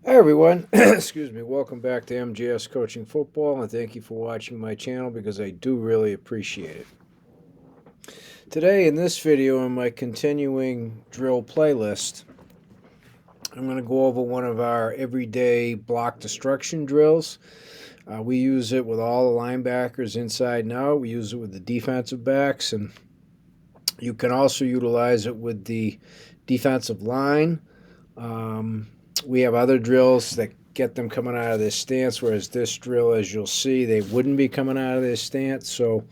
Hi everyone, excuse me, welcome back to MGS Coaching Football, and thank you for watching my channel because I do really appreciate it. Today in this video in my continuing drill playlist, I'm going to go over one of our everyday block destruction drills. We use it with all the linebackers inside and out. We use it with the defensive backs, and you can also utilize it with the defensive line. We have other drills that get them coming out of this stance, whereas this drill, as you'll see, they wouldn't be coming out of this stance. So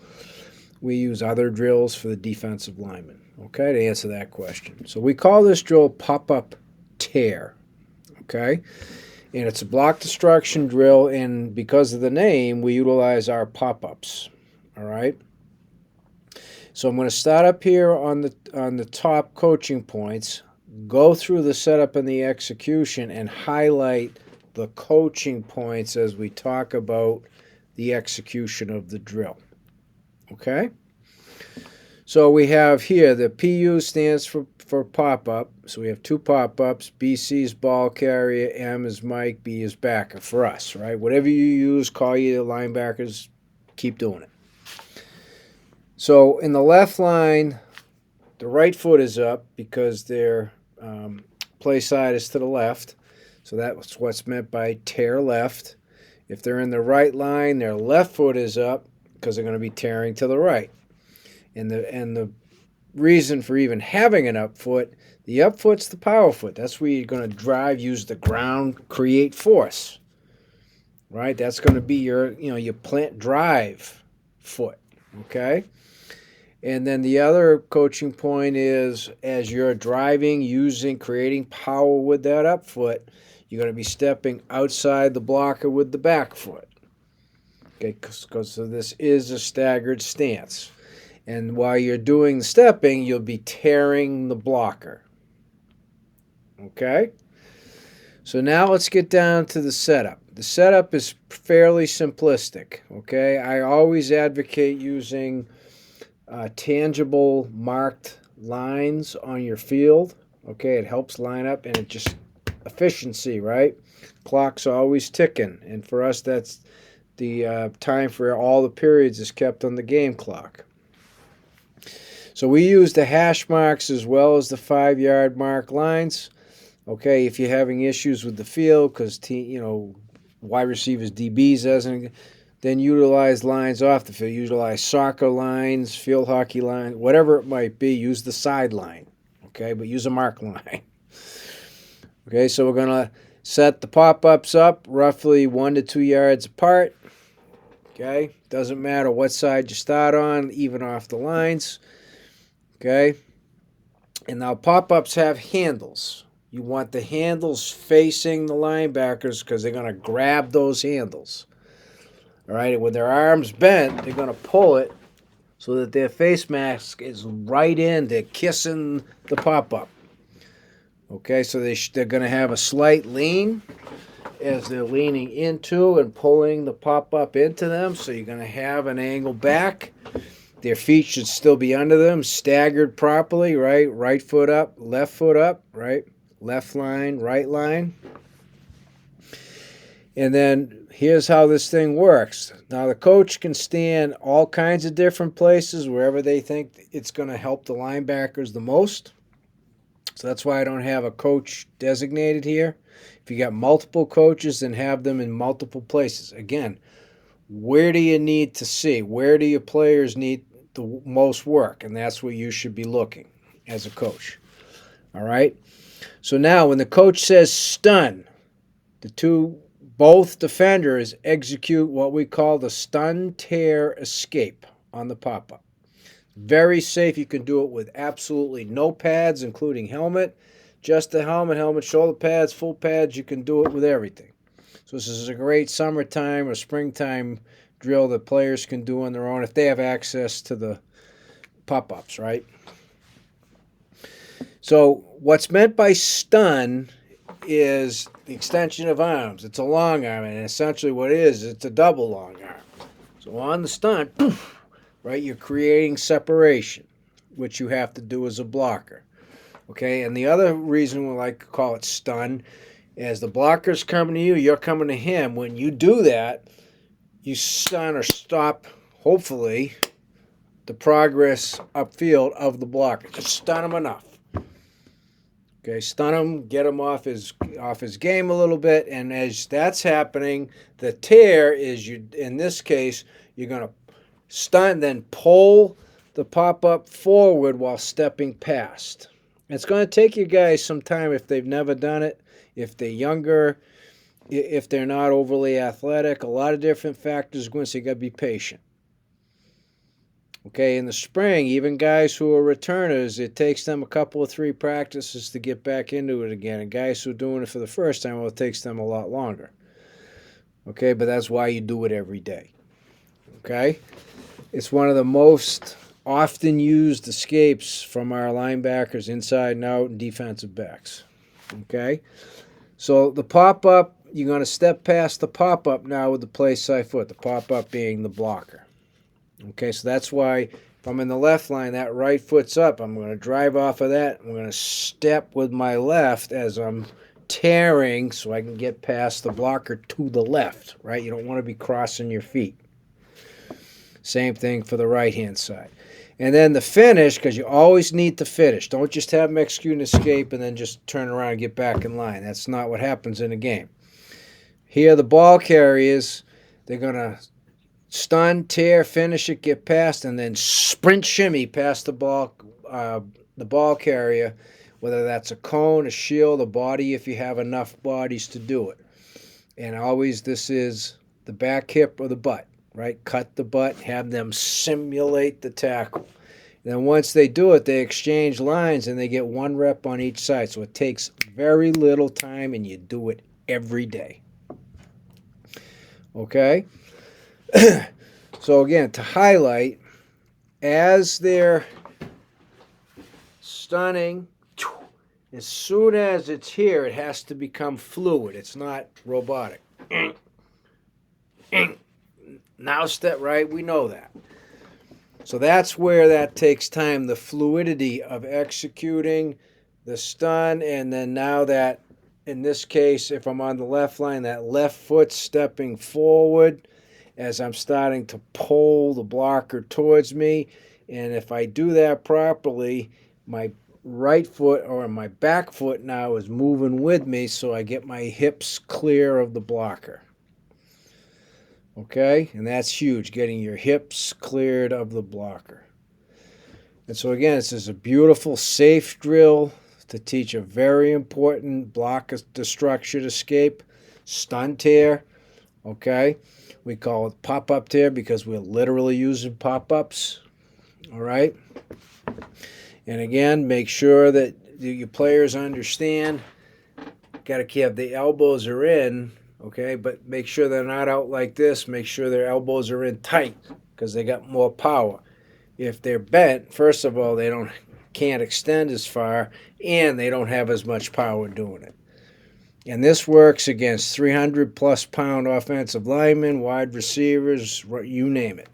we use other drills for the defensive linemen, okay, to answer that question. So we call this drill pop-up tear, okay? And it's a block destruction drill, and because of the name, we utilize our pop-ups, all right? So I'm going to start up here on the top coaching points, go through the setup and the execution, and highlight the coaching points as we talk about the execution of the drill. Okay? So we have here the PU stands for pop-up. So we have two pop-ups. BC is ball carrier, M is Mike, B is backer for us, right? Whatever you use, call your linebackers, keep doing it. So in the left line, the right foot is up because their play side is to the left. So that's what's meant by tear left. If they're in the right line, their left foot is up because they're going to be tearing to the right. And the reason for even having an up foot, the up foot's the power foot. That's where you're going to drive, use the ground, create force. Right? That's going to be your plant drive foot. Okay? And then the other coaching point is as you're driving, creating power with that up foot, you're going to be stepping outside the blocker with the back foot. Okay, because this is a staggered stance. And while you're doing stepping, you'll be tearing the blocker. Okay? So now let's get down to the setup. The setup is fairly simplistic. Okay? I always advocate using tangible marked lines on your field. Okay, it helps line up and it just efficiency, right? Clock's always ticking, and for us that's the time for all the periods is kept on the game clock. So we use the hash marks as well as the 5-yard mark lines. Okay, if you're having issues with the field because wide receivers, DBs, then utilize lines off the field. Utilize soccer lines, field hockey lines, whatever it might be. Use the sideline, okay? But use a mark line. Okay, so we're going to set the pop-ups up roughly 1 to 2 yards apart. Okay, doesn't matter what side you start on, even off the lines. Okay, and now pop-ups have handles. You want the handles facing the linebackers because they're going to grab those handles. All right, and with their arms bent, they're going to pull it so that their face mask is right in. They're kissing the pop-up. Okay, so they're going to have a slight lean as they're leaning into and pulling the pop-up into them. So you're going to have an angle back. Their feet should still be under them, staggered properly, right? Right foot up, right? Left line, right line. And then here's how this thing works. Now, the coach can stand all kinds of different places, wherever they think it's going to help the linebackers the most. So that's why I don't have a coach designated here. If you got multiple coaches, then have them in multiple places. Again, where do you need to see? Where do your players need the most work? And that's where you should be looking as a coach. All right? So now when the coach says stun, both defenders execute what we call the stun, tear, escape on the pop-up. Very safe. You can do it with absolutely no pads, including helmet. Just the helmet, shoulder pads, full pads. You can do it with everything. So this is a great summertime or springtime drill that players can do on their own if they have access to the pop-ups, right? So what's meant by stun is the extension of arms. It's a long arm, and essentially what it is, it's a double long arm. So on the stun, poof, right, you're creating separation, which you have to do as a blocker. Okay, and the other reason we like to call it stun, As the blocker's coming to you, you're coming to him. When you do that, you stun or stop, hopefully, the progress upfield of the blocker. Just stun him enough. Okay, stun him, get him off his game a little bit, and as that's happening, the tear is you. In this case, you're going to stun, then pull the pop-up forward while stepping past. It's going to take you guys some time if they've never done it, if they're younger, if they're not overly athletic. A lot of different factors going, so you got to be patient. Okay, in the spring, even guys who are returners, it takes them a couple of 3 practices to get back into it again. And guys who are doing it for the first time, well, it takes them a lot longer. Okay, but that's why you do it every day. Okay? It's one of the most often used escapes from our linebackers, inside and out, and defensive backs. Okay? So the pop-up, you're going to step past the pop-up now with the play side foot, the pop-up being the blocker. Okay, so that's why if I'm in the left line, that right foot's up. I'm going to drive off of that. I'm going to step with my left as I'm tearing so I can get past the blocker to the left, right? You don't want to be crossing your feet. Same thing for the right-hand side. And then the finish, because you always need to finish. Don't just have them execute an escape and then just turn around and get back in line. That's not what happens in a game. Here, the ball carriers, they're going to stun, tear, finish it, get past, and then sprint shimmy past the ball carrier, whether that's a cone, a shield, a body, if you have enough bodies to do it. And always this is the back hip or the butt, right? Cut the butt, have them simulate the tackle. And then once they do it, they exchange lines and they get 1 rep on each side. So it takes very little time and you do it every day. Okay? So again, to highlight, as they're stunning, as soon as it's here, it has to become fluid. It's not robotic. Now step right, we know that. So that's where that takes time, the fluidity of executing the stun, and then now that, in this case, if I'm on the left line, that left foot stepping forward as I'm starting to pull the blocker towards me. And if I do that properly, my right foot or my back foot now is moving with me so I get my hips clear of the blocker. Okay? And that's huge, getting your hips cleared of the blocker. And so again, this is a beautiful, safe drill to teach a very important block destruction escape, stun tear. Okay? We call it pop-up tear because we're literally using pop-ups. All right? And again, make sure that your players understand. Got to keep the elbows are in, okay? But make sure they're not out like this. Make sure their elbows are in tight because they got more power. If they're bent, first of all, they can't extend as far, and they don't have as much power doing it. And this works against 300-plus pound offensive linemen, wide receivers, you name it.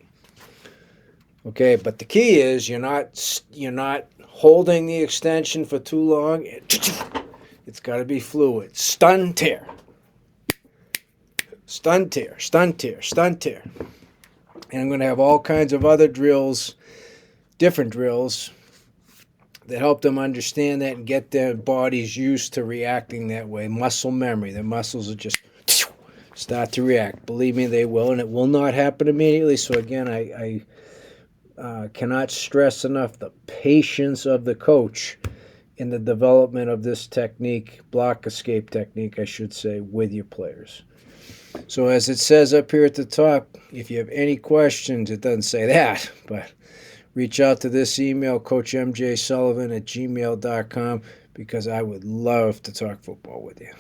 Okay, but the key is you're not holding the extension for too long. It's got to be fluid. Stun tear. Stun tear, stun tear, stun tear. And I'm going to have all kinds of other drills, different drills, that help them understand that and get their bodies used to reacting that way. Muscle memory. Their muscles will just start to react. Believe me, they will, and it will not happen immediately. So again, I cannot stress enough the patience of the coach in the development of this technique, block escape technique, I should say, with your players. So as it says up here at the top, if you have any questions, it doesn't say that, but reach out to this email, coachmjsullivan@gmail.com, because I would love to talk football with you.